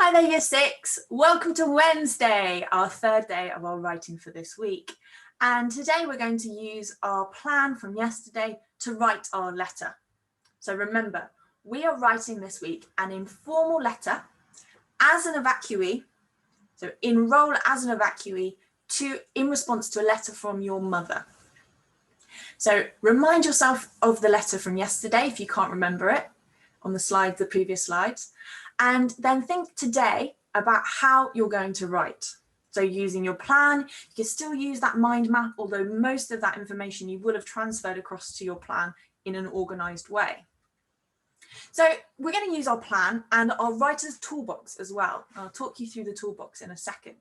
Hi there, Year 6. Welcome to Wednesday, our third day of our writing for this week. And today we're going to use our plan from yesterday to write our letter. So remember, we are writing this week an informal letter as an evacuee. So enroll as an evacuee in response to a letter from your mother. So remind yourself of the letter from yesterday if you can't remember it on the previous slides. And then think today about how you're going to write. So using your plan, you can still use that mind map, although most of that information you will have transferred across to your plan in an organized way. So we're going to use our plan and our writer's toolbox as well. I'll talk you through the toolbox in a second.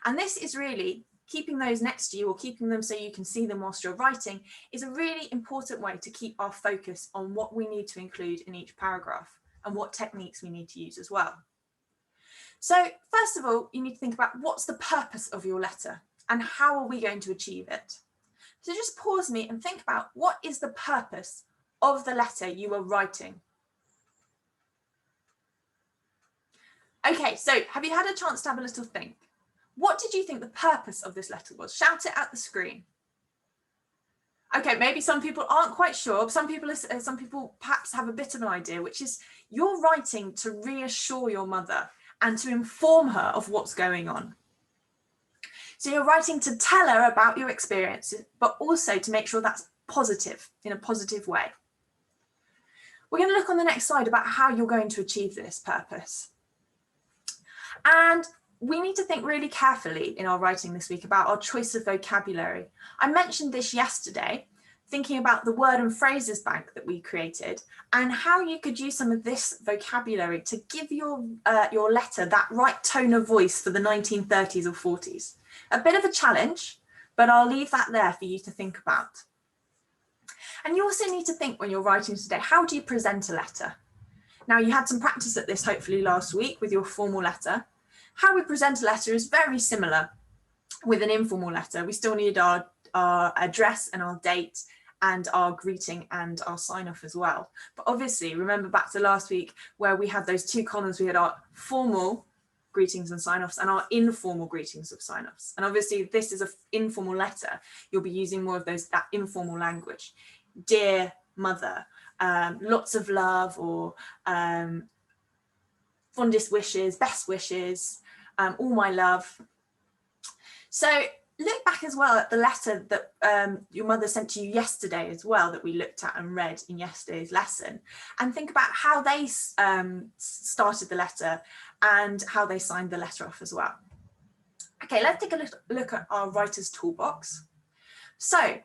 And this is really keeping those next to you or keeping them so you can see them whilst you're writing is a really important way to keep our focus on what we need to include in each paragraph and what techniques we need to use as well. So first of all, you need to think about what's the purpose of your letter and how are we going to achieve it? So just pause me and think about what is the purpose of the letter you are writing. Okay, so have you had a chance to have a little think? What did you think the purpose of this letter was? Shout it at the screen. Okay, maybe some people aren't quite sure. Some people perhaps have a bit of an idea, which is you're writing to reassure your mother and to inform her of what's going on. So you're writing to tell her about your experiences, but also to make sure that's positive, in a positive way. We're going to look on the next slide about how you're going to achieve this purpose. And we need to think really carefully in our writing this week about our choice of vocabulary. I mentioned this yesterday, thinking about the word and phrases bank that we created and how you could use some of this vocabulary to give your letter that right tone of voice for the 1930s or 40s. A bit of a challenge, but I'll leave that there for you to think about. And you also need to think when you're writing today, how do you present a letter? Now you had some practice at this hopefully last week with your formal letter. How we present a letter is very similar with an informal letter. We still need our address and our date and our greeting and our sign off as well. But obviously, remember back to last week where we had those two columns, we had our formal greetings and sign offs and our informal greetings of sign offs. And obviously this is an informal letter. You'll be using more of that informal language. Dear mother, lots of love, or fondest wishes, best wishes, all my love. So look back as well at the letter that your mother sent to you yesterday as well, that we looked at and read in yesterday's lesson, and think about how they started the letter and how they signed the letter off as well. Okay, let's take a look at our writer's toolbox. So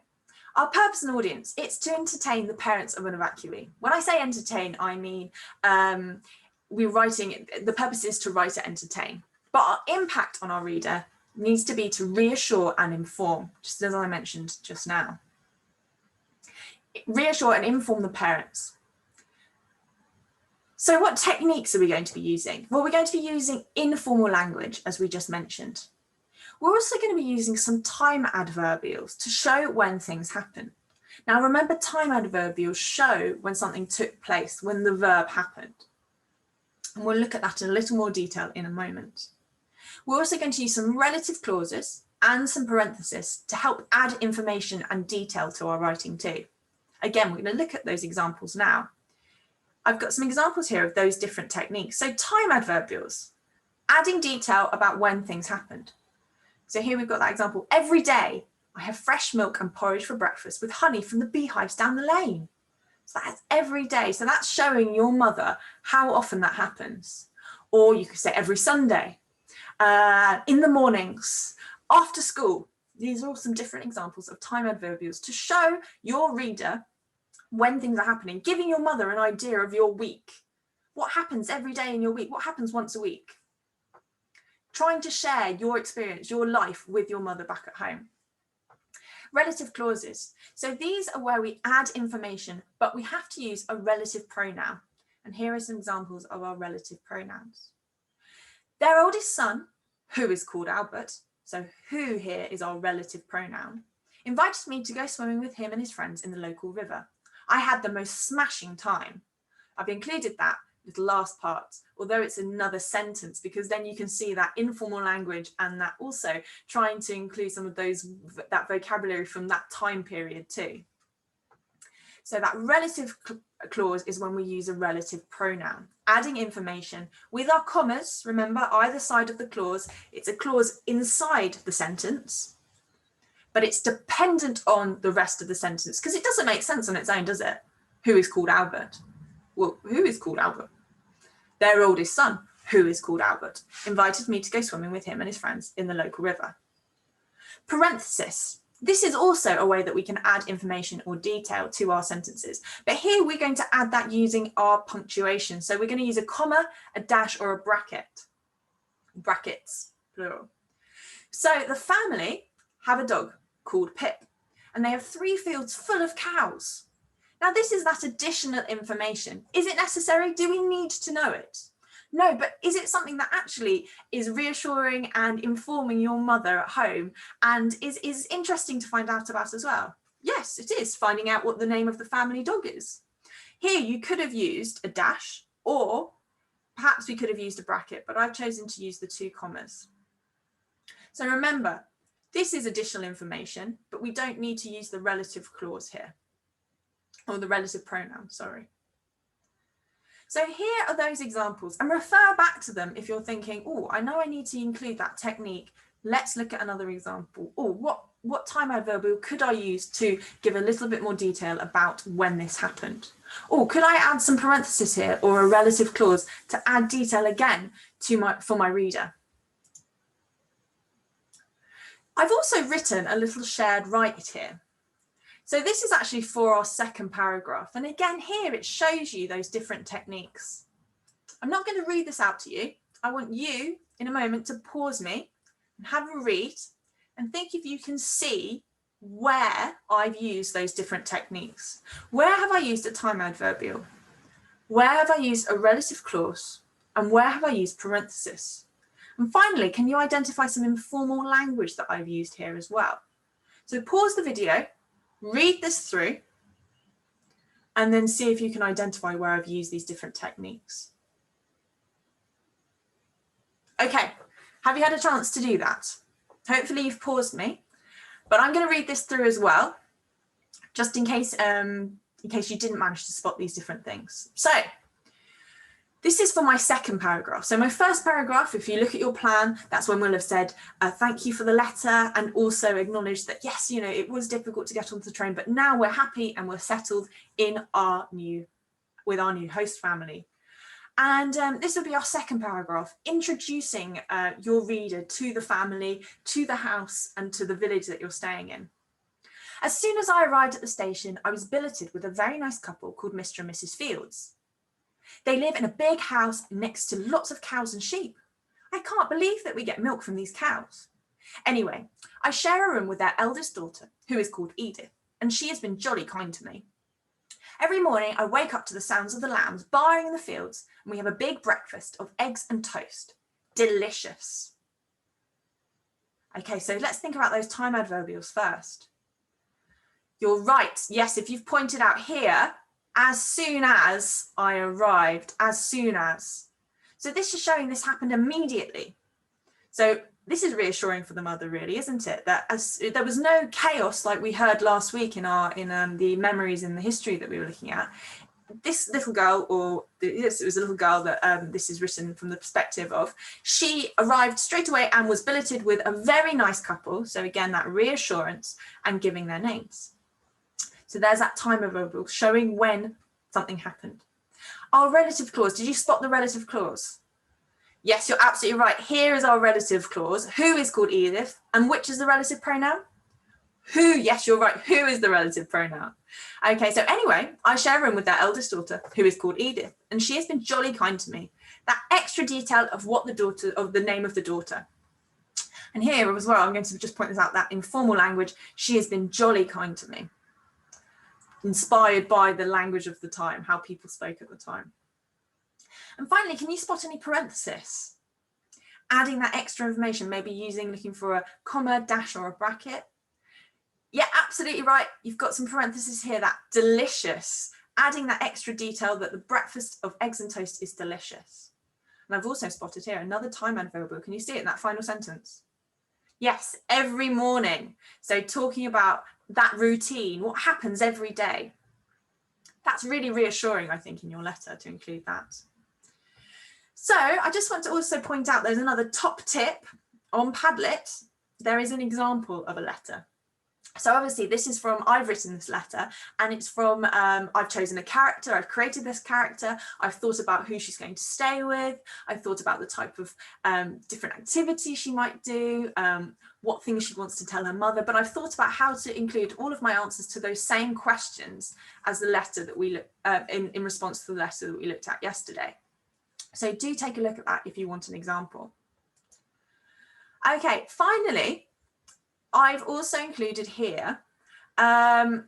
our purpose and audience, it's to entertain the parents of an evacuee. When I say entertain, I mean the purpose is to write and entertain, but our impact on our reader needs to be to reassure and inform, just as I mentioned just now. Reassure and inform the parents. So what techniques are we going to be using? Well, we're going to be using informal language, as we just mentioned. We're also going to be using some time adverbials to show when things happen. Now, remember, time adverbials show when something took place, when the verb happened. And we'll look at that in a little more detail in a moment. We're also going to use some relative clauses and some parentheses to help add information and detail to our writing too. Again, we're going to look at those examples now. I've got some examples here of those different techniques. So time adverbials, adding detail about when things happened. So here we've got that example. Every day I have fresh milk and porridge for breakfast with honey from the beehives down the lane. So that's every day. So that's showing your mother how often that happens. Or you could say every Sunday, in the mornings, after school. These are all some different examples of time adverbials to show your reader when things are happening, giving your mother an idea of your week. What happens every day in your week? What happens once a week? Trying to share your experience, your life with your mother back at home. Relative clauses. So these are where we add information, but we have to use a relative pronoun. And here are some examples of our relative pronouns. Their oldest son, who is called Albert, so who here is our relative pronoun, invited me to go swimming with him and his friends in the local river. I had the most smashing time. I've included that little last part, although it's another sentence, because then you can see that informal language and that also trying to include some of that vocabulary from that time period too. So that relative clause is when we use a relative pronoun, adding information with our commas. Remember, either side of the clause, it's a clause inside the sentence, but it's dependent on the rest of the sentence, because it doesn't make sense on its own, does it? Who is called Albert? Well, who is called Albert? Their oldest son, who is called Albert, invited me to go swimming with him and his friends in the local river. Parenthesis. This is also a way that we can add information or detail to our sentences. But here we're going to add that using our punctuation. So we're going to use a comma, a dash, or a bracket. Brackets, plural. So the family have a dog called Pip, and they have 3 fields full of cows. Now, this is that additional information. Is it necessary? Do we need to know it? No, but is it something that actually is reassuring and informing your mother at home and is interesting to find out about as well? Yes, it is, finding out what the name of the family dog is. Here, you could have used a dash, or perhaps we could have used a bracket, but I've chosen to use the 2 commas. So remember, this is additional information, but we don't need to use the relative clause here. Or the relative pronoun, sorry. So here are those examples, and refer back to them if you're thinking, oh, I know I need to include that technique. Let's look at another example. Or what time adverbial could I use to give a little bit more detail about when this happened? Or could I add some parenthesis here or a relative clause to add detail again for my reader? I've also written a little shared write here. So this is actually for our second paragraph. And again, here it shows you those different techniques. I'm not going to read this out to you. I want you in a moment to pause me and have a read and think if you can see where I've used those different techniques. Where have I used a time adverbial? Where have I used a relative clause? And where have I used parenthesis? And finally, can you identify some informal language that I've used here as well? So pause the video. Read this through and then see if you can identify where I've used these different techniques. Okay, have you had a chance to do that? Hopefully you've paused me, but I'm going to read this through as well, just in case you didn't manage to spot these different things. So this is for my second paragraph. So my first paragraph, if you look at your plan, that's when we'll have said, thank you for the letter, and also acknowledge that, yes, you know, it was difficult to get onto the train, but now we're happy and we're settled with our new host family. And this will be our second paragraph, introducing your reader to the family, to the house, and to the village that you're staying in. As soon as I arrived at the station, I was billeted with a very nice couple called Mr. and Mrs. Fields. They live in a big house next to lots of cows and sheep. I can't believe that we get milk from these cows. Anyway, I share a room with their eldest daughter, who is called Edith, and she has been jolly kind to me. Every morning I wake up to the sounds of the lambs baaing in the fields, and we have a big breakfast of eggs and toast. Delicious. Okay, so let's think about those time adverbials first. You're right. Yes, if you've pointed out here, as soon as I arrived, as soon as. So this is showing this happened immediately. So this is reassuring for the mother, really, isn't it? That there was no chaos like we heard last week in the memories in the history that we were looking at. This little girl, yes, it was a little girl that this is written from the perspective of, she arrived straight away and was billeted with a very nice couple. So again, that reassurance and giving their names. So there's that time adverbial showing when something happened. Our relative clause, did you spot the relative clause? Yes, you're absolutely right. Here is our relative clause. Who is called Edith, and which is the relative pronoun? Who, yes, you're right. Who is the relative pronoun? Okay, so anyway, I share a room with their eldest daughter, who is called Edith, and she has been jolly kind to me. That extra detail of the name of the daughter. And here as well, I'm going to just point this out, that informal language, she has been jolly kind to me. Inspired by the language of the time, how people spoke at the time. And finally, can you spot any parenthesis? Adding that extra information, maybe looking for a comma, dash, or a bracket. Yeah, absolutely right. You've got some parentheses here, that delicious adding that extra detail that the breakfast of eggs and toast is delicious. And I've also spotted here another time ad variable. Can you see it in that final sentence? Yes, every morning. So talking about that routine, what happens every day. That's really reassuring, I think, in your letter to include that. So I just want to also point out there's another top tip on Padlet. There is an example of a letter. So obviously this is from, I've written this letter, and it's from, I've chosen a character, I've created this character, I've thought about who she's going to stay with, I've thought about the type of different activities she might do, what things she wants to tell her mother, but I've thought about how to include all of my answers to those same questions as the letter that we look in response to the letter that we looked at yesterday. So do take a look at that if you want an example. Okay, finally, I've also included here a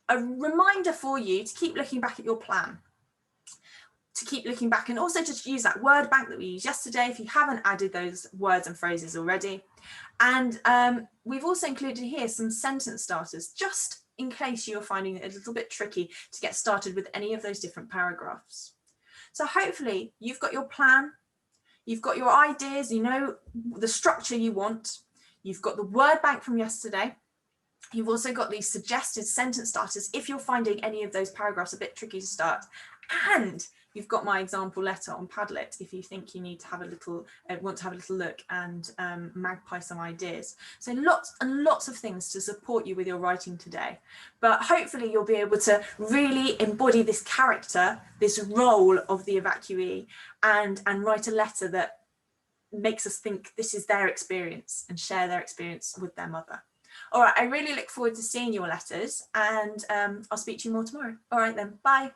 reminder for you to keep looking back at your plan, to keep looking back, and also to use that word bank that we used yesterday if you haven't added those words and phrases already. And we've also included here some sentence starters, just in case you're finding it a little bit tricky to get started with any of those different paragraphs. So hopefully you've got your plan, you've got your ideas, you know the structure you want, you've got the word bank from yesterday, you've also got these suggested sentence starters if you're finding any of those paragraphs a bit tricky to start, and you've got my example letter on Padlet if you think you need to have a little, want to have a little look and magpie some ideas. So lots and lots of things to support you with your writing today. But hopefully you'll be able to really embody this character, this role of the evacuee, and write a letter that makes us think this is their experience and share their experience with their mother. All right, I really look forward to seeing your letters, and I'll speak to you more tomorrow. All right then, bye.